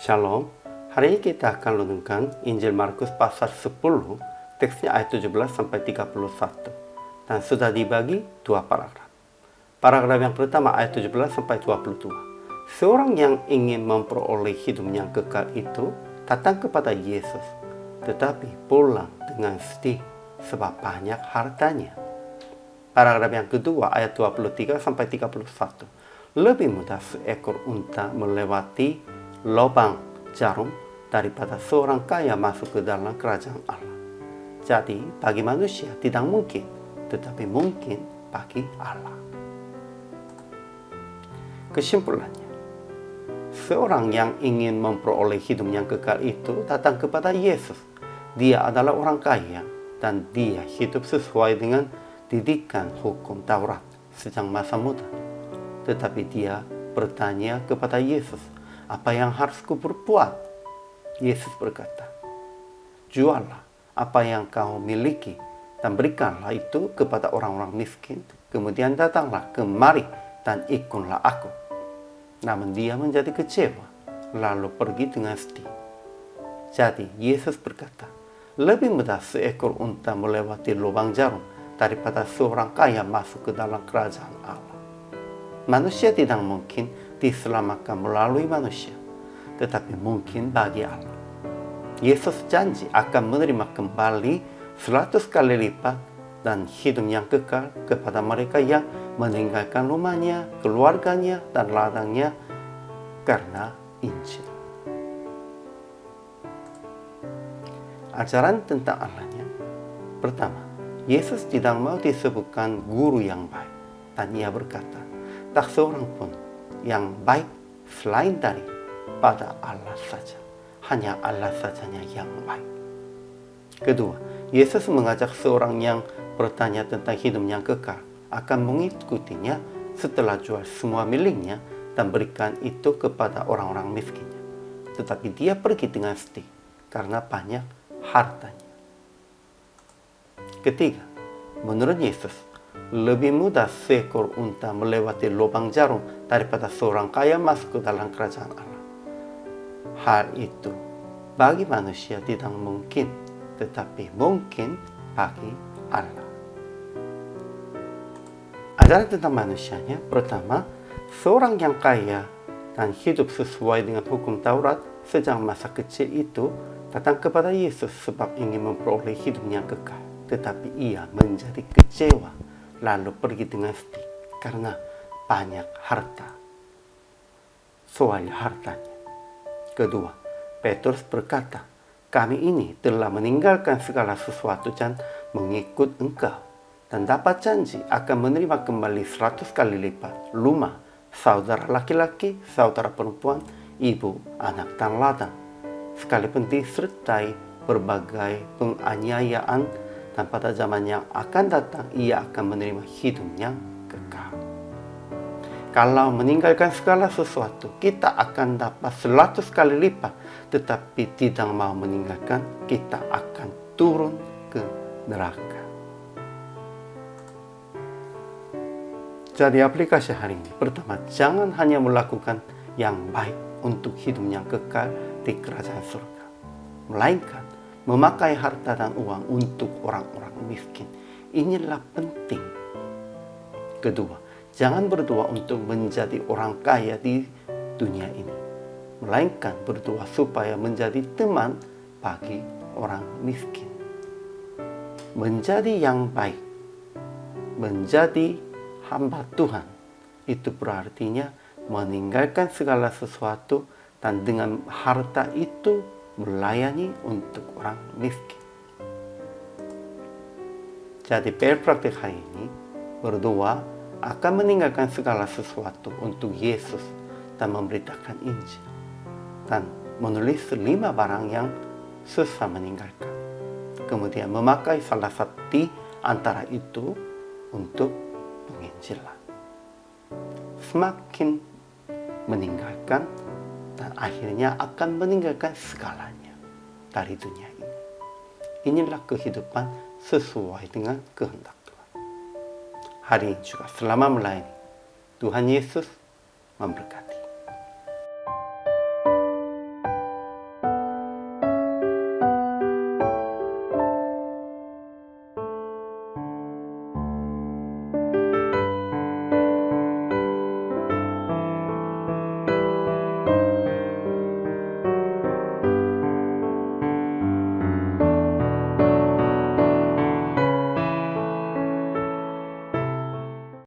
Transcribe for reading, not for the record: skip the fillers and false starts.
Shalom, hari ini kita akan renungkan Injil Markus pasal 10, teksnya ayat 17-31, dan sudah dibagi dua paragraf. Paragraf yang pertama ayat 17-22. Seorang yang ingin memperoleh hidup yang kekal itu datang kepada Yesus, tetapi pulang dengan sedih sebab banyak hartanya. Paragraf yang kedua ayat 23-31. Lebih mudah seekor unta melewati lubang jarum daripada seorang kaya masuk ke dalam kerajaan Allah. Jadi bagi manusia tidak mungkin, tetapi mungkin bagi Allah. Kesimpulannya, seorang yang ingin memperoleh hidup yang kekal itu datang kepada Yesus. Dia adalah orang kaya dan dia hidup sesuai dengan didikan hukum Taurat sejak masa muda. Tetapi dia bertanya kepada Yesus, apa yang harus kuperbuat? Yesus berkata, juallah apa yang kau miliki dan berikanlah itu kepada orang-orang miskin. Kemudian datanglah kemari dan ikutlah aku. Namun dia menjadi kecewa, lalu pergi dengan sedih. Jadi Yesus berkata, lebih mudah seekor unta melewati lubang jarum daripada seorang kaya masuk ke dalam kerajaan Allah. Manusia tidak mungkin diselamatkan melalui manusia, tetapi mungkin bagi Allah. Yesus janji akan menerima kembali 100 kali lipat dan hidup yang kekal kepada mereka yang meninggalkan rumahnya, keluarganya, dan ladangnya karena Injil. Ajaran tentang Allahnya. Pertama, Yesus tidak mau disebutkan guru yang baik, dan ia berkata, tak seorang pun yang baik selain daripada Allah saja. Hanya Allah sajanya yang baik. Kedua, Yesus mengajak seorang yang bertanya tentang hidup yang kekal akan mengikutinya setelah jual semua miliknya dan berikan itu kepada orang-orang miskinnya. Tetapi dia pergi dengan sedih karena banyak hartanya. Ketiga, menurut Yesus, lebih mudah seekor unta melewati lubang jarum daripada seorang kaya masuk ke dalam kerajaan Allah. Hal itu bagi manusia tidak mungkin, tetapi mungkin bagi Allah. Ajaran tentang manusianya. Pertama, seorang yang kaya dan hidup sesuai dengan hukum Taurat sejak masa kecil itu datang kepada Yesus sebab ingin memperoleh hidup yang kekal. Tetapi ia menjadi kecewa, lalu pergi dengan sedih karena banyak harta. Soal hartanya. Kedua, Petrus berkata, kami ini telah meninggalkan segala sesuatu dan mengikut engkau, dan dapat janji akan menerima kembali 100 kali lipat rumah, saudara laki-laki, saudara perempuan, ibu, anak, dan ladang, sekalipun disertai berbagai penganiayaan, dan pada zaman yang akan datang ia akan menerima hidup yang kekal. Kalau meninggalkan segala sesuatu, kita akan dapat 100 kali lipat. Tetapi tidak mau meninggalkan, kita akan turun ke neraka. Jadi aplikasi hari ini. Pertama, jangan hanya melakukan yang baik untuk hidup yang kekal di kerajaan surga, melainkan memakai harta dan uang untuk orang-orang miskin. Inilah penting. Kedua, jangan berdoa untuk menjadi orang kaya di dunia ini, melainkan berdoa supaya menjadi teman bagi orang miskin. Menjadi yang baik, menjadi hamba Tuhan, itu berartinya meninggalkan segala sesuatu dan dengan harta itu melayani untuk orang miskin. Jadi praktik hari ini berdoa akan meninggalkan segala sesuatu untuk Yesus dan memberitakan Injil, dan menulis 5 barang yang susah meninggalkan. Kemudian memakai salah satu di antara itu untuk penginjilan. Semakin meninggalkan, dan akhirnya akan meninggalkan segalanya dari dunia ini. Inilah kehidupan sesuai dengan kehendak Tuhan. Hari ini juga selama melayani, Tuhan Yesus memberkati.